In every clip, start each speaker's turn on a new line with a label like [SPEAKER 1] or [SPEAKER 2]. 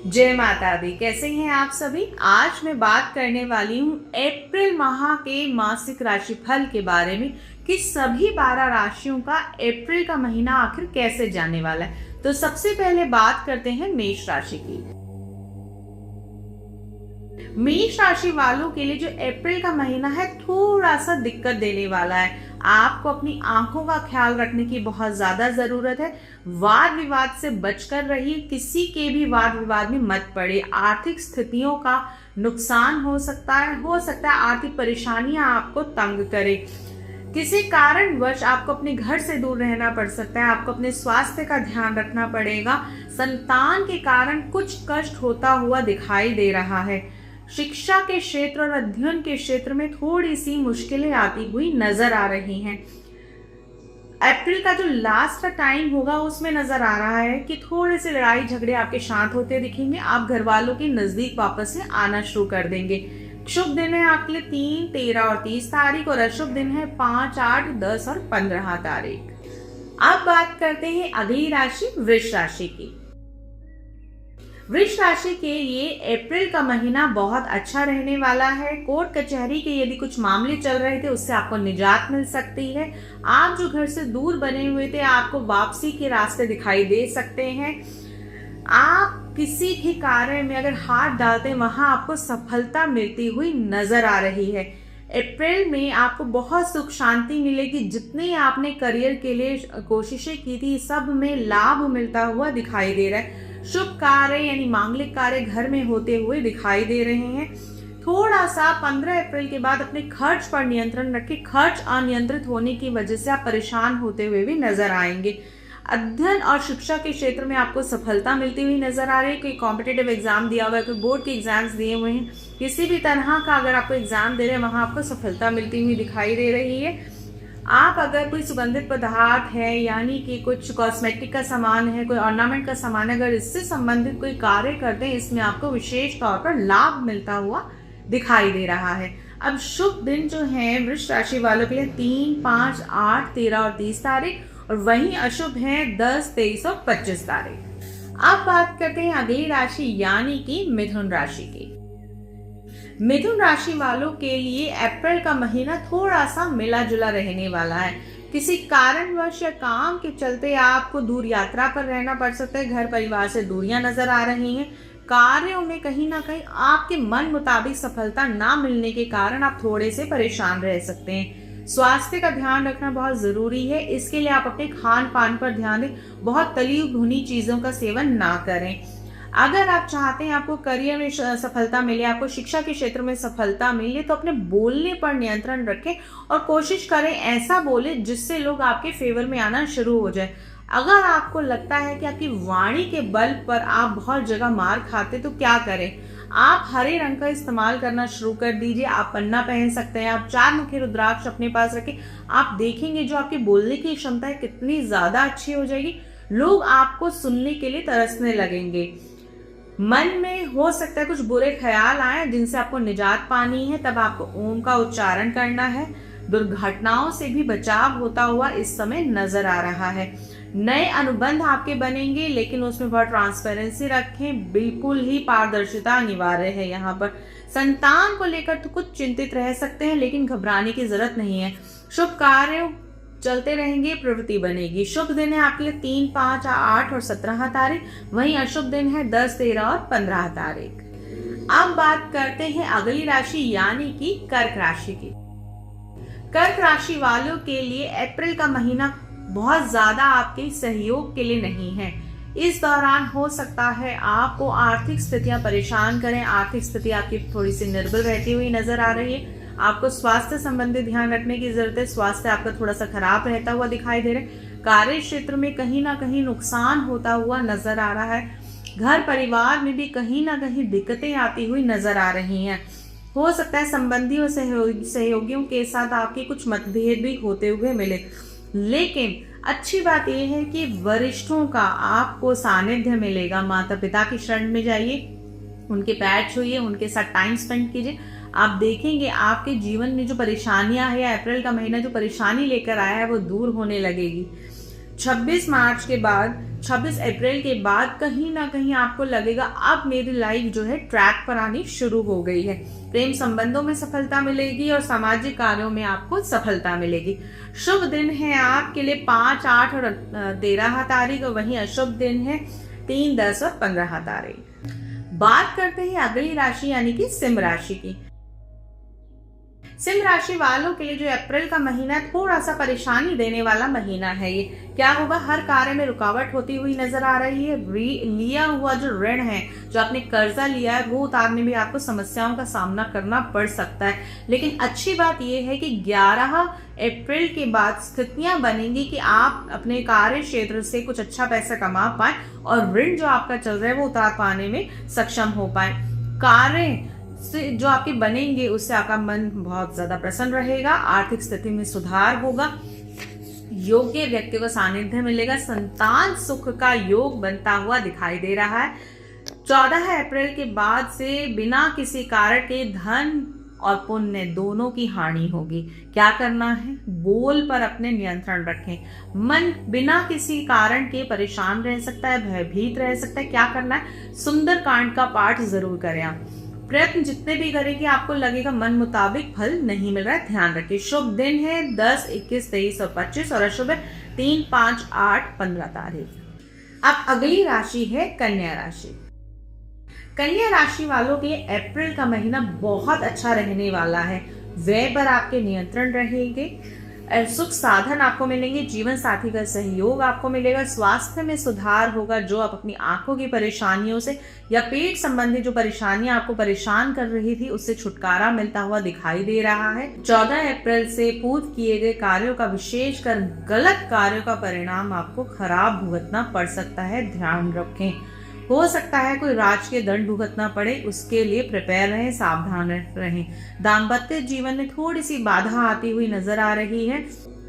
[SPEAKER 1] जय माता दी। कैसे हैं आप सभी। आज मैं बात करने वाली हूँ अप्रैल माह के मासिक राशिफल के बारे में कि सभी 12 राशियों का अप्रैल का महीना आखिर कैसे जाने वाला है। तो सबसे पहले बात करते हैं मेष राशि की। मेष राशि वालों के लिए जो अप्रैल का महीना है थोड़ा सा दिक्कत देने वाला है। आपको अपनी आंखों का ख्याल रखने की बहुत ज्यादा जरूरत है। वाद विवाद से बचकर रहिए, किसी के भी वाद विवाद में मत पड़े। आर्थिक स्थितियों का नुकसान हो सकता है आर्थिक परेशानियां आपको तंग करे। किसी कारणवश आपको अपने घर से दूर रहना पड़ सकता है। आपको अपने स्वास्थ्य का ध्यान रखना पड़ेगा। संतान के कारण कुछ कष्ट होता हुआ दिखाई दे रहा है। शिक्षा के क्षेत्र और अध्ययन के क्षेत्र में थोड़ी सी मुश्किलें आती हुई नजर आ रही हैं। अप्रैल का जो लास्ट का टाइम होगा उसमें नजर आ रहा है कि थोड़े से लड़ाई झगड़े आपके शांत होते दिखेंगे। आप घर वालों के नजदीक वापस से आना शुरू कर देंगे। शुभ दिन है आपके लिए 3, 13 और 30 तारीख और अशुभ दिन है 5, 8, 10 और 15 तारीख। अब बात करते हैं अगली राशि वृष राशि की। वृष राशि के लिए अप्रैल का महीना बहुत अच्छा रहने वाला है। कोर्ट कचहरी के यदि कुछ मामले चल रहे थे उससे आपको निजात मिल सकती है। आप जो घर से दूर बने हुए थे आपको वापसी के रास्ते दिखाई दे सकते हैं। आप किसी भी कार्य में अगर हाथ डालते हैं वहां आपको सफलता मिलती हुई नजर आ रही है। अप्रैल में आपको बहुत सुख शांति मिलेगी। जितने आपने करियर के लिए कोशिशें की थी सब में लाभ मिलता हुआ दिखाई दे रहा है। शुभ कार्य यानी मांगलिक कार्य घर में होते हुए दिखाई दे रहे हैं। थोड़ा सा 15 अप्रैल के बाद अपने खर्च पर नियंत्रण रखें। खर्च अनियंत्रित होने की वजह से आप परेशान होते हुए भी नजर आएंगे। अध्ययन और शिक्षा के क्षेत्र में आपको सफलता मिलती हुई नजर आ रही है। कोई कॉम्पिटिटिव एग्जाम दिया हुआ है, कोई बोर्ड के एग्जाम्स दिए हुए हैं, किसी भी तरह का अगर आपको एग्जाम दे रहे हैं वहां आपको सफलता मिलती हुई दिखाई दे रही है। आप अगर कोई सुगंधित पदार्थ है यानी कि कुछ कॉस्मेटिक का सामान है, कोई ऑर्नामेंट का सामान है, अगर इससे संबंधित कोई कार्य करते हैं इसमें आपको विशेष तौर पर लाभ मिलता हुआ दिखाई दे रहा है। अब शुभ दिन जो है वृष राशि वालों के लिए 3, 5, 8, 13 और 30 तारीख और वहीं अशुभ है 10, 23 और 25 तारीख। अब बात करते हैं अगली राशि यानी कि मिथुन राशि की। मिथुन राशि वालों के लिए अप्रैल का महीना थोड़ा सा मिला जुला रहने वाला है। किसी कारणवश या काम के चलते आपको दूर यात्रा पर रहना पड़ सकता है। घर परिवार से दूरियां नजर आ रही हैं। कार्यों में कहीं ना कहीं आपके मन मुताबिक सफलता ना मिलने के कारण आप थोड़े से परेशान रह सकते हैं। स्वास्थ्य का ध्यान रखना बहुत जरूरी है। इसके लिए आप अपने खान पान पर ध्यान दें। बहुत तली भुनी चीजों का सेवन ना करें। अगर आप चाहते हैं आपको करियर में सफलता मिले, आपको शिक्षा के क्षेत्र में सफलता मिले तो अपने बोलने पर नियंत्रण रखें और कोशिश करें ऐसा बोले जिससे लोग आपके फेवर में आना शुरू हो जाए। अगर आपको लगता है कि आपकी वाणी के बल पर आप बहुत जगह मार खाते तो क्या करें, आप हरे रंग का इस्तेमाल करना शुरू कर दीजिए। आप पन्ना पहन सकते हैं। आप 4 मुखी रुद्राक्ष अपने पास रखें। आप देखेंगे जो आपकी बोलने की क्षमता है कितनी ज्यादा अच्छी हो जाएगी। लोग आपको सुनने के लिए तरसने लगेंगे। मन में हो सकता है कुछ बुरे ख्याल आए जिनसे आपको निजात पानी है, तब आपको ओम का उच्चारण करना है। दुर्घटनाओं से भी बचाव होता हुआ इस समय नजर आ रहा है। नए अनुबंध आपके बनेंगे लेकिन उसमें बहुत ट्रांसपेरेंसी रखें। बिल्कुल ही पारदर्शिता अनिवार्य है। यहाँ पर संतान को लेकर तो कुछ चिंतित रह सकते हैं लेकिन घबराने की जरूरत नहीं है। शुभ कार्य चलते रहेंगे, प्रवृत्ति बनेगी। शुभ दिन है आपके लिए 3, 5, 8 और 17 तारीख। वहीं अशुभ दिन है 10, 13 और 15 तारीख। अब बात करते हैं अगली राशि यानी कि कर्क राशि की। कर्क राशि वालों के लिए अप्रैल का महीना बहुत ज्यादा आपके सहयोग के लिए नहीं है। इस दौरान हो सकता है आपको आर्थिक स्थितियां परेशान करें। आर्थिक स्थिति आपकी थोड़ी सी निर्बल रहती हुई नजर आ रही है। आपको स्वास्थ्य संबंधी ध्यान रखने की जरूरत है। स्वास्थ्य आपका थोड़ा सा खराब रहता हुआ दिखाई दे रहा है। कार्य क्षेत्र में कहीं ना कहीं नुकसान होता हुआ नजर आ रहा है। घर परिवार में भी कहीं ना कहीं दिक्कतें आती हुई नजर आ रही हैं। हो सकता है संबंधियों सहयोगियों के साथ आपके कुछ मतभेद भी होते हुए मिले, लेकिन अच्छी बात यह है कि वरिष्ठों का आपको सानिध्य मिलेगा। माता पिता की शरण में जाइए, उनके पैर छूइए, उनके साथ टाइम स्पेंड कीजिए। आप देखेंगे आपके जीवन में जो परेशानियां है, अप्रैल का महीना जो परेशानी लेकर आया है वो दूर होने लगेगी। 26 मार्च के बाद 26 अप्रैल के बाद कहीं ना कहीं आपको लगेगा अब मेरी लाइफ जो है ट्रैक पर आनी शुरू हो गई है। प्रेम संबंधों में सफलता मिलेगी और सामाजिक कार्यों में आपको सफलता मिलेगी। शुभ दिन है आपके लिए 5, 8 और 13 तारीख, और वहीं अशुभ दिन है 3, 10 और 15 तारीख। बात करते हैं अगली राशि यानी कि सिंह राशि की। सिंह राशि वालों के लिए जो अप्रैल का महीना थोड़ा सा परेशानी देने वाला महीना है। ये क्या होगा, हर कार्य में रुकावट होती हुई नजर आ रही है। लिया हुआ जो ऋण है, जो आपने कर्जा लिया है, वो उतारने में आपको समस्याओं का सामना करना पड़ सकता है। लेकिन अच्छी बात यह है कि 11 अप्रैल के बाद स्थितियां बनेंगी कि आप अपने कार्य क्षेत्र से कुछ अच्छा पैसा कमा पाए और ऋण जो आपका चल रहा है वो उतार पाने में सक्षम हो पाए। कार्य से जो आपके बनेंगे उससे आपका मन बहुत ज्यादा प्रसन्न रहेगा। आर्थिक स्थिति में सुधार होगा। योग्य व्यक्ति को सानिध्य मिलेगा। संतान सुख का योग बनता हुआ दिखाई दे रहा है। 14 अप्रैल के बाद से बिना किसी कारण के धन और पुण्य दोनों की हानि होगी। क्या करना है, बोल पर अपने नियंत्रण रखें। मन बिना किसी कारण के परेशान रह सकता है, भयभीत रह सकता है। क्या करना है, सुंदर कांड का पाठ जरूर करें आप। प्रयत्न जितने भी करेंगे आपको लगेगा मन मुताबिक फल नहीं मिल रहा है, ध्यान रखिए। शुभ दिन है 10, 21, 23 और 25, और अशुभ है 3, 5, 8, 15 तारीख। अब अगली राशि है कन्या राशि। कन्या राशि वालों के अप्रैल का महीना बहुत अच्छा रहने वाला है। व्यय पर आपके नियंत्रण रहेंगे। सुख साधन आपको मिलेंगे। जीवन साथी का सहयोग आपको मिलेगा। स्वास्थ्य में सुधार होगा। जो आप अपनी आंखों की परेशानियों से या पेट संबंधी जो परेशानियां आपको परेशान कर रही थी उससे छुटकारा मिलता हुआ दिखाई दे रहा है। 14 अप्रैल से पूर्व किए गए कार्यों का, विशेषकर गलत कार्यों का परिणाम आपको खराब भुगतना पड़ सकता है, ध्यान रखें। हो सकता है कोई राजकीय दंड भुगतना पड़े, उसके लिए प्रिपेयर रहें, सावधान रहें। दाम्पत्य जीवन में थोड़ी सी बाधा आती हुई नजर आ रही है।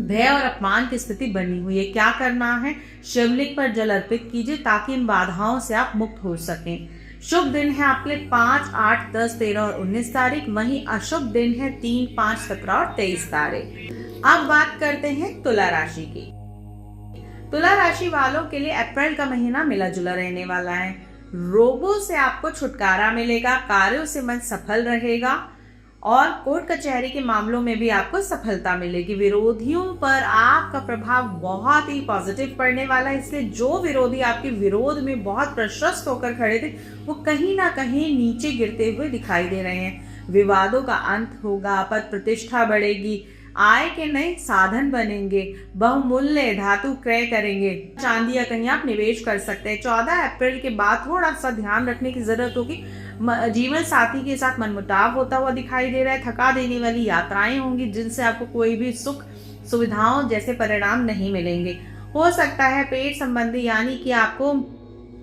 [SPEAKER 1] भय और अपमान की स्थिति बनी हुई है। क्या करना है, शिवलिंग पर जल अर्पित कीजिए ताकि इन बाधाओं से आप मुक्त हो सकें। शुभ दिन है आपके लिए 5, 8, 10, 13 और 19 तारीख। वहीं अशुभ दिन है 3, 5, 17 और 23 तारीख। अब बात करते हैं तुला राशि की। तुला राशि वालों के लिए अप्रैल का महीना मिला जुला रहने वाला है। रोगों से आपको छुटकारा मिलेगा। कार्यों से मन सफल रहेगा और कोर्ट कचहरी के मामलों में भी आपको सफलता मिलेगी। विरोधियों पर आपका प्रभाव बहुत ही पॉजिटिव पड़ने वाला है, इसलिए जो विरोधी आपके विरोध में बहुत प्रशस्त होकर खड़े थे वो कहीं ना कहीं नीचे गिरते हुए दिखाई दे रहे हैं। विवादों का अंत होगा। पद प्रतिष्ठा बढ़ेगी। आय के नए साधन बनेंगे। बहुमूल्य धातु क्रय करेंगे। चांदी या कहीं आप निवेश कर सकते हैं। 14 अप्रैल के बाद थोड़ा सा ध्यान रखने की जरूरत होगी। जीवन साथी के साथ मनमुटाव होता हुआ दिखाई दे रहा है। थका देने वाली यात्राएं होंगी जिनसे आपको कोई भी सुख सुविधाओं जैसे परिणाम नहीं मिलेंगे। हो सकता है पेट संबंधी यानी कि आपको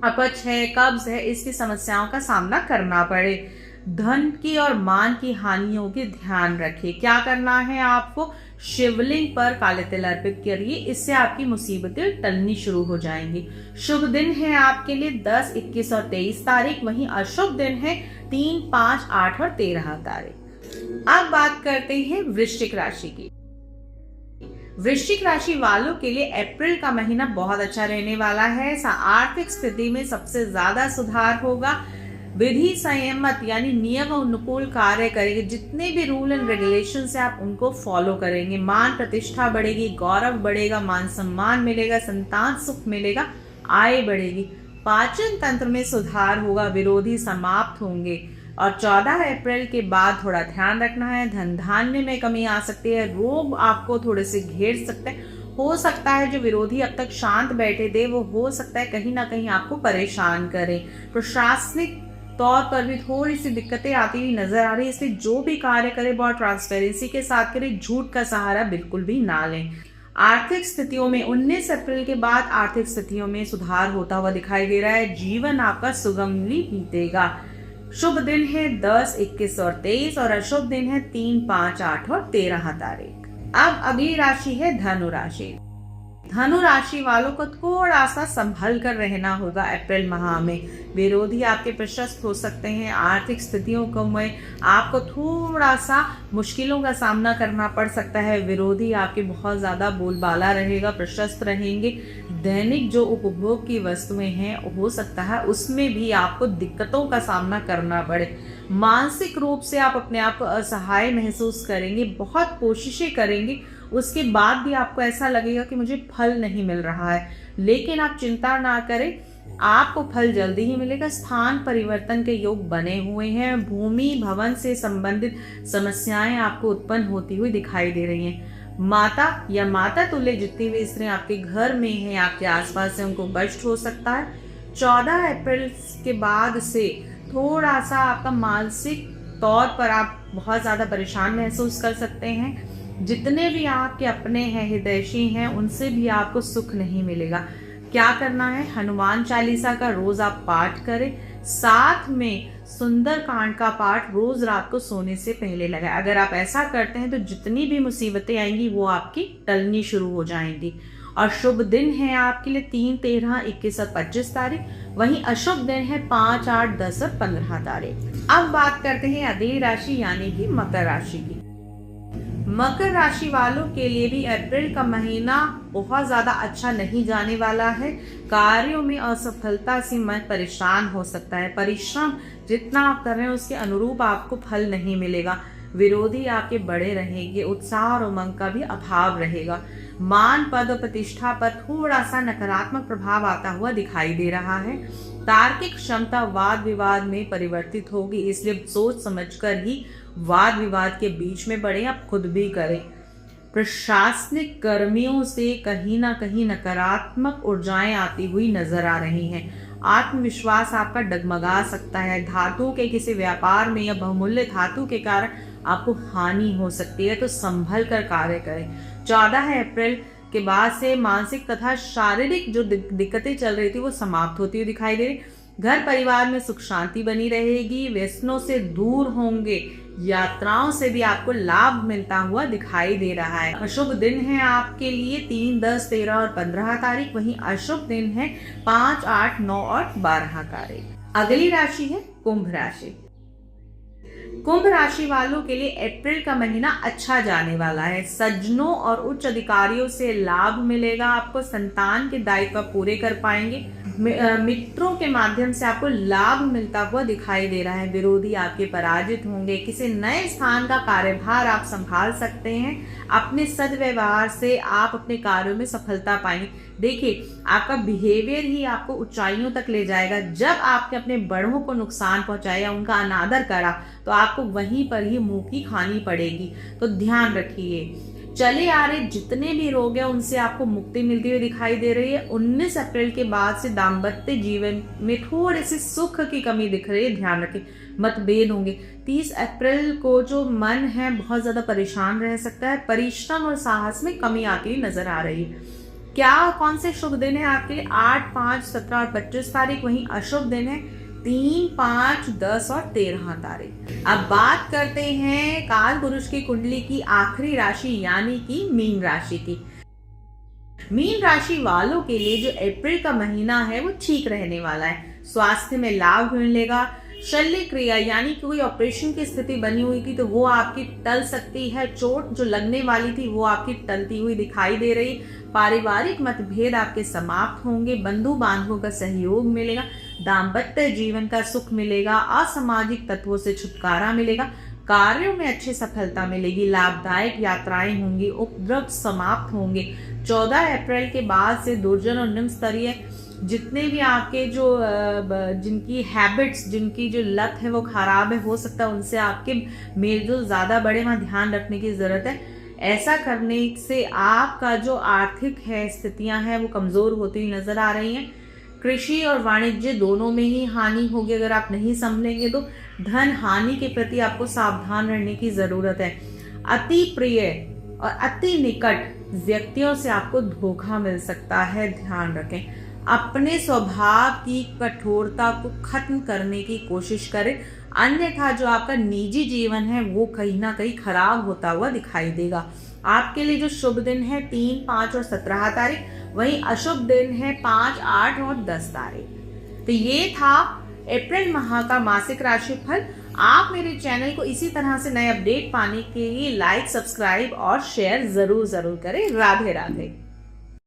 [SPEAKER 1] अपच है, कब्ज है, इसकी समस्याओं का सामना करना पड़े। धन की और मान की हानियों के ध्यान रखिए। क्या करना है, आपको शिवलिंग पर काले तिल अर्पित करिए, इससे आपकी मुसीबतें टलनी शुरू हो जाएंगी। शुभ दिन है आपके लिए 10, 21 और 23 तारीख। वहीं अशुभ दिन है 3, 5, 8 और 13 तारीख। अब बात करते हैं वृश्चिक राशि की। वृश्चिक राशि वालों के लिए अप्रैल का महीना बहुत अच्छा रहने वाला है। आर्थिक स्थिति में सबसे ज्यादा सुधार होगा। विधि संयमत यानी नियम अनुकूल कार्य करेंगे। जितने भी रूल एंड रेगुलेशन है आप उनको फॉलो करेंगे। मान प्रतिष्ठा बढ़ेगी, गौरव बढ़ेगा, मान सम्मान मिलेगा, संतान सुख मिलेगा, आय बढ़ेगी। पाचन तंत्र में सुधार होगा। विरोधी समाप्त होंगे। और 14 अप्रैल के बाद थोड़ा ध्यान रखना है। धन धान्य में कमी आ सकती है। रोग आपको थोड़े से घेर सकते हैं। हो सकता है जो विरोधी अब तक शांत बैठे थे वो हो सकता है कहीं ना कहीं आपको परेशान करें। प्रशासनिक तौर पर भी थोड़ी सी दिक्कतें आती हुई नजर आ रही है, इसलिए जो भी कार्य करें बहुत ट्रांसपेरेंसी के साथ करें। झूठ का सहारा बिल्कुल भी ना लें। आर्थिक स्थितियों में 19 अप्रैल के बाद आर्थिक स्थितियों में सुधार होता हुआ दिखाई दे रहा है। जीवन आपका सुगमली बीतेगा। शुभ दिन है 10, 21 और 23 और अशुभ दिन है 3, 5, 8 और 13 तारीख। अब अगली राशि है धनु राशि। धनु राशि वालों को थोड़ा सा संभल कर रहना होगा अप्रैल माह में। विरोधी आपके प्रशस्त हो सकते हैं। आर्थिक स्थितियों को में आपको थोड़ा सा मुश्किलों का सामना करना पड़ सकता है। विरोधी आपके बहुत ज़्यादा बोलबाला रहेगा, प्रशस्त रहेंगे। दैनिक जो उपभोग की वस्तुएं हैं हो सकता है उसमें भी आपको दिक्कतों का सामना करना पड़े। मानसिक रूप से आप अपने आप को असहाय महसूस करेंगे, बहुत कोशिशें करेंगे, उसके बाद भी आपको ऐसा लगेगा कि मुझे फल नहीं मिल रहा है। लेकिन आप चिंता ना करें, आपको फल जल्दी ही मिलेगा। स्थान परिवर्तन के योग बने हुए हैं। भूमि भवन से संबंधित समस्याएं आपको उत्पन्न होती हुई दिखाई दे रही हैं। माता या माता तुल्य जितनी भी स्त्रियां आपके घर में हैं, आपके आसपास से, उनको कष्ट हो सकता है। 14 अप्रैल के बाद से थोड़ा सा आपका मानसिक तौर पर आप बहुत ज़्यादा परेशान महसूस कर सकते हैं। जितने भी आपके अपने हैं, हितैषी हैं, उनसे भी आपको सुख नहीं मिलेगा। क्या करना है? हनुमान चालीसा का रोज आप पाठ करें। साथ में सुंदर कांड का पाठ रोज रात को सोने से पहले लगाएं। अगर आप ऐसा करते हैं तो जितनी भी मुसीबतें आएंगी वो आपकी टलनी शुरू हो जाएंगी। और शुभ दिन है आपके लिए 3, 13, 21 और 25 तारीख। वहीं अशुभ दिन है 5, 8, 10 और 15 तारीख। अब बात करते हैं अगली राशि यानी कि मकर राशि की। मकर राशि वालों के लिए भी अप्रैल का महीना बहुत ज़्यादा अच्छा नहीं जाने वाला है। कार्यों में असफलता से मन परेशान हो सकता है। परिश्रम जितना आप कर रहे हैं उसके अनुरूप आपको फल नहीं मिलेगा। विरोधी आपके बड़े रहेंगे। उत्साह और उमंग का भी अभाव रहेगा। मान पद और प्रतिष्ठा पर थोड़ा सा नकारात्मक प्रभाव आता हुआ दिखाई दे रहा है। तार्किक क्षमता वाद विवाद में परिवर्तित होगी, इसलिए सोच समझकर ही वाद विवाद के बीच में बढ़े, आप खुद भी करें। प्रशासनिक कर्मियों से कहीं ना कहीं नकारात्मक ऊर्जाएं आती हुई नजर आ रही हैं। आत्मविश्वास आपका डगमगा सकता है। धातु के किसी व्यापार में या बहुमूल्य धातु के कारण आपको हानि हो सकती है, तो संभल कर कार्य करें। 14 अप्रैल के बाद से मानसिक तथा शारीरिक जो दिक्कतें चल रही थी वो समाप्त होती हुई दिखाई दे रही। घर परिवार में सुख शांति बनी रहेगी। व्यसनों से दूर होंगे। यात्राओं से भी आपको लाभ मिलता हुआ दिखाई दे रहा है। अशुभ दिन है आपके लिए 3, 10, 13 और 15 तारीख। वहीं अशुभ दिन है 5, 8, 9 और 12 तारीख। अगली राशि है कुंभ राशि। कुंभ राशि वालों के लिए अप्रैल का महीना अच्छा जाने वाला है। सज्जनों और उच्च अधिकारियों से लाभ मिलेगा। आपको संतान के दायित्व पूरे कर पाएंगे। मित्रों के माध्यम से आपको लाभ मिलता हुआ दिखाई दे रहा है। विरोधी आपके पराजित होंगे। किसी नए स्थान का कार्यभार आप संभाल सकते हैं। अपने सद्व्यवहार से आप अपने कार्यों में सफलता पाएंगे। देखिए, आपका बिहेवियर ही आपको ऊंचाइयों तक ले जाएगा। जब आपने अपने बड़ों को नुकसान पहुंचाया, उनका अनादर करा, तो आपको वहीं पर ही मुंह की खानी पड़ेगी। तो ध्यान रखिए। चले आ रहे जितने भी रोग हैं उनसे आपको मुक्ति मिलती हुई दिखाई दे रही है। 19 अप्रैल के बाद से दाम्पत्य जीवन में थोड़े से सुख की कमी दिख रही है, ध्यान रखें। मतभेद होंगे। 30 अप्रैल को जो मन है बहुत ज्यादा परेशान रह सकता है। परिश्रम और साहस में कमी आती हुई नजर आ रही है। क्या कौन से शुभ दिन है आपके लिए? 8, 5, 17 और 25 तारीख। वहीं अशुभ दिन है 3, 5, 10 और 13 तारीख। अब बात करते हैं काल पुरुष की कुंडली की आखिरी राशि यानी कि मीन राशि की। मीन राशि वालों के लिए जो अप्रैल का महीना है वो ठीक रहने वाला है। स्वास्थ्य में लाभ मिलेगा। शल्य क्रिया यानी कि कोई ऑपरेशन की स्थिति बनी हुई थी तो वो आपकी टल सकती है। चोट जो लगने वाली थी वो आपकी टलती हुई दिखाई दे रही। पारिवारिक मतभेद आपके समाप्त होंगे। बंधु बांधवों का सहयोग मिलेगा। दाम्पत्य जीवन का सुख मिलेगा। असामाजिक तत्वों से छुटकारा मिलेगा। कार्यों में अच्छी सफलता मिलेगी। लाभदायक यात्राएं होंगी। उपद्रव समाप्त होंगे। 14 अप्रैल के बाद से दुर्जन और निम्न स्तरीय जितने भी आपके जो जिनकी हैबिट्स, जिनकी जो लत है वो खराब है, हो सकता है उनसे आपके मेलजोल ज्यादा बढ़े, वहां ध्यान रखने की जरूरत है। ऐसा करने से आपका जो आर्थिक है स्थितियां हैं वो कमजोर होती हुई नजर आ रही हैं। कृषि और वाणिज्य दोनों में ही हानि होगी अगर आप नहीं संभलेंगे तो। धन हानि के प्रति आपको सावधान रहने की जरूरत है। अति प्रिय और अति निकट व्यक्तियों से आपको धोखा मिल सकता है, ध्यान रखें। अपने स्वभाव की कठोरता को खत्म करने की कोशिश करें, अन्यथा जो आपका निजी जीवन है वो कहीं ना कहीं खराब होता हुआ दिखाई देगा। आपके लिए जो शुभ दिन है 3, 5 और 17 तारीख, वहीं अशुभ दिन है 5, 8 और 10 तारीख। तो ये था अप्रैल माह का मासिक राशिफल। आप मेरे चैनल को इसी तरह से नए अपडेट पाने के लिए लाइक, सब्सक्राइब और शेयर जरूर करें। राधे राधे।